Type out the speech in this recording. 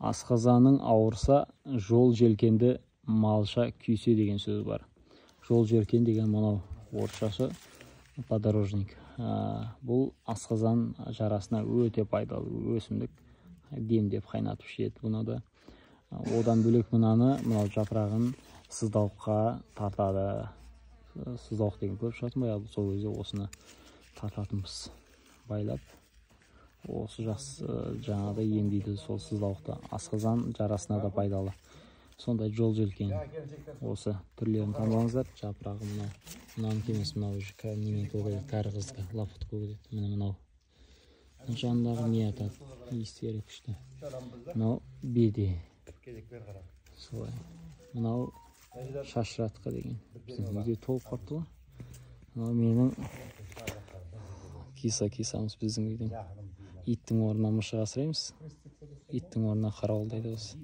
Асқазаның ауырса, жол желкенді малша күйсе деген сөз бар. Жол желкен деген мынау орысшасы подорожник. Бұл асқазан жарасына өте пайдалы өсімдік. Демдеп қайнатып ішеді бұны да. Одан бөлек мынау жапырағын сыздауыққа тартады. Сыздауық деген көп шығатын бай, сол кезде осыны тартатынбыз. Байлап, осы жаңағыда емдейді сол сыздауықты. Асқазан жарасына да пайдалы. Сондай жол желкен. Осы түрлерін танылаңыздар. Жапырағы мынау. Мынаны кемес мынау немен көгеді, кәрі қызға лапут көгеді. Мынау. Жандағы миятат. Иістері күшті. Мынау беде. Солай. Мынау шашыратқа деген. Біздің үйде толып қапты ғой. Мынау менің киса-кисамыз біздің үйден. Иттің орнына мышық асыраймыз. Иттің орнына қарауылдайды осы.